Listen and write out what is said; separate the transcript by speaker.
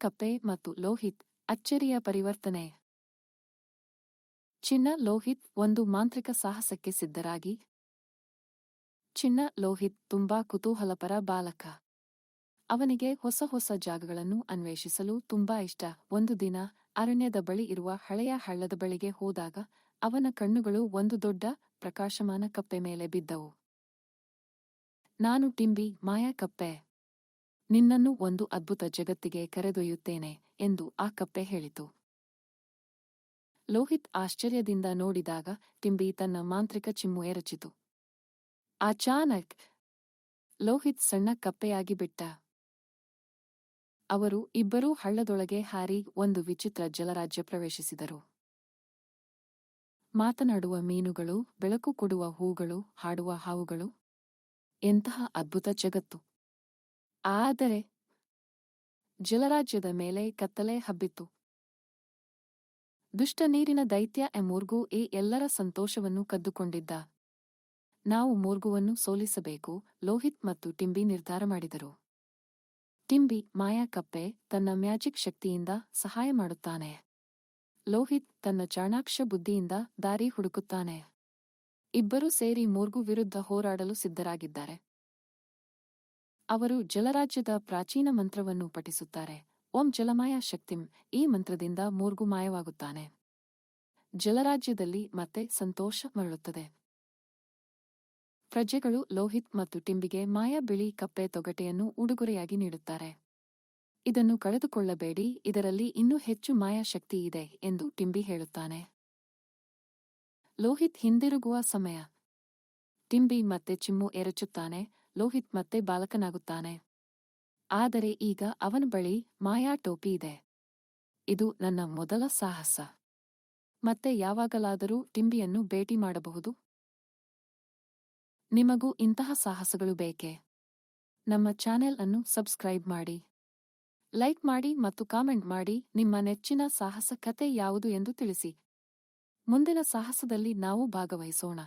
Speaker 1: ಕಪ್ಪೆ ಮತ್ತು ಲೋಹಿತ್ ಅಚ್ಚರಿಯ ಪರಿವರ್ತನೆ. ಚಿನ್ನ ಲೋಹಿತ್ ಒಂದು ಮಾಂತ್ರಿಕ ಸಾಹಸಕ್ಕೆ ಸಿದ್ಧರಾಗಿ. ಚಿನ್ನ ಲೋಹಿತ್ ತುಂಬಾ ಕುತೂಹಲಪರ ಬಾಲಕ. ಅವನಿಗೆ ಹೊಸ ಹೊಸ ಜಾಗಗಳನ್ನು ಅನ್ವೇಷಿಸಲು ತುಂಬಾ ಇಷ್ಟ. ಒಂದು ದಿನ ಅರಣ್ಯದ ಬಳಿ ಇರುವ ಹಳೆಯ ಹಳ್ಳದ ಬಳಿಗೆ ಹೋದಾಗ ಅವನ ಕಣ್ಣುಗಳು ಒಂದು ದೊಡ್ಡ ಪ್ರಕಾಶಮಾನ ಕಪ್ಪೆ ಮೇಲೆ ಬಿದ್ದವು. ನಾನು ಟಿಂಬಿ, ಮಾಯಾ ಕಪ್ಪೆ. ನಿನ್ನನ್ನು ಒಂದು ಅದ್ಭುತ ಜಗತ್ತಿಗೆ ಕರೆದೊಯ್ಯುತ್ತೇನೆ ಎಂದು ಆ ಕಪ್ಪೆ ಹೇಳಿತು. ಲೋಹಿತ್ ಆಶ್ಚರ್ಯದಿಂದ ನೋಡಿದಾಗ ಟಿಂಬಿ ತನ್ನ ಮಾಂತ್ರಿಕ ಚಿಮ್ಮು ಎರಚಿತು. ಅಚಾನಕ್ ಲೋಹಿತ್ ಸಣ್ಣ ಕಪ್ಪೆಯಾಗಿ ಬಿಟ್ಟ. ಅವರು ಇಬ್ಬರೂ ಹಳ್ಳದೊಳಗೆ ಹಾರಿ ಒಂದು ವಿಚಿತ್ರ ಜಲರಾಜ್ಯ ಪ್ರವೇಶಿಸಿದರು. ಮಾತನಾಡುವ ಮೀನುಗಳು, ಬೆಳಕು ಕೊಡುವ ಹೂಗಳು, ಹಾಡುವ ಹಾವುಗಳು. ಎಂತಹ ಅದ್ಭುತ ಜಗತ್ತು! ಆದರೆ ಜಲರಾಜ್ಯದ ಮೇಲೆ ಕತ್ತಲೆ ಹಬ್ಬಿತ್ತು. ದುಷ್ಟ ನೀರಿನ ದೈತ್ಯ ಮೂರ್ಗು ಎಲ್ಲರ ಸಂತೋಷವನ್ನು ಕದ್ದುಕೊಂಡಿದ್ದ. ನಾವು ಮೂರ್ಗುವನ್ನು ಸೋಲಿಸಬೇಕು, ಲೋಹಿತ್ ಮತ್ತು ಟಿಂಬಿ ನಿರ್ಧಾರ ಮಾಡಿದರು. ಟಿಂಬಿ, ಮಾಯಾ ಕಪ್ಪೆ, ತನ್ನ ಮ್ಯಾಜಿಕ್ ಶಕ್ತಿಯಿಂದ ಸಹಾಯ ಮಾಡುತ್ತಾನೆ. ಲೋಹಿತ್ ತನ್ನ ಚಾಣಾಕ್ಷ ಬುದ್ಧಿಯಿಂದ ದಾರಿ ಹುಡುಕುತ್ತಾನೆ. ಇಬ್ಬರೂ ಸೇರಿ ಮೂರ್ಗು ವಿರುದ್ಧ ಹೋರಾಡಲು ಸಿದ್ಧರಾಗಿದ್ದಾರೆ. ಅವರು ಜಲರಾಜ್ಯದ ಪ್ರಾಚೀನ ಮಂತ್ರವನ್ನು ಪಠಿಸುತ್ತಾರೆ. ಓಂ ಜಲಮಾಯಾ ಶಕ್ತಿಂ. ಈ ಮಂತ್ರದಿಂದ ಮೂರ್ಗು ಮಾಯವಾಗುತ್ತಾನೆ. ಜಲರಾಜ್ಯದಲ್ಲಿ ಮತ್ತೆ ಸಂತೋಷ ಮರಳುತ್ತದೆ. ಪ್ರಜೆಗಳು ಲೋಹಿತ್ ಮತ್ತು ಟಿಂಬಿಗೆ ಮಾಯಾ ಬಿಳಿ ಕಪ್ಪೆ ತೊಗಟೆಯನ್ನು ಉಡುಗೊರೆಯಾಗಿ ನೀಡುತ್ತಾರೆ. ಇದನ್ನು ಕಳೆದುಕೊಳ್ಳಬೇಡಿ, ಇದರಲ್ಲಿ ಇನ್ನೂ ಹೆಚ್ಚು ಮಾಯಾ ಶಕ್ತಿ ಇದೆ ಎಂದು ಟಿಂಬಿ ಹೇಳುತ್ತಾನೆ. ಲೋಹಿತ್ ಹಿಂದಿರುಗುವ ಸಮಯ. ಟಿಂಬಿ ಮತ್ತೆ ಚಿಮ್ಮು ಎರಚುತ್ತಾನೆ. ಲೋಹಿತ್ ಮತ್ತೆ ಬಾಲಕನಾಗುತ್ತಾನೆ. ಆದರೆ ಈಗ ಅವನ ಬಳಿ ಮಾಯಾ ಟೋಪಿ ಇದೆ. ಇದು ನನ್ನ ಮೊದಲ ಸಾಹಸ. ಮತ್ತೆ ಯಾವಾಗಲಾದರೂ ಟಿಂಬಿಯನ್ನು ಭೇಟಿ ಮಾಡಬಹುದು. ನಿಮಗೂ ಇಂತಹ ಸಾಹಸಗಳು ಬೇಕೇ? ನಮ್ಮ ಚಾನೆಲ್ ಅನ್ನು ಸಬ್ಸ್ಕ್ರೈಬ್ ಮಾಡಿ, ಲೈಕ್ ಮಾಡಿ ಮತ್ತು ಕಾಮೆಂಟ್ ಮಾಡಿ. ನಿಮ್ಮ ನೆಚ್ಚಿನ ಸಾಹಸ ಕತೆ ಯಾವುದು ಎಂದು ತಿಳಿಸಿ. ಮುಂದಿನ ಸಾಹಸದಲ್ಲಿ ನಾವು ಭಾಗವಹಿಸೋಣ.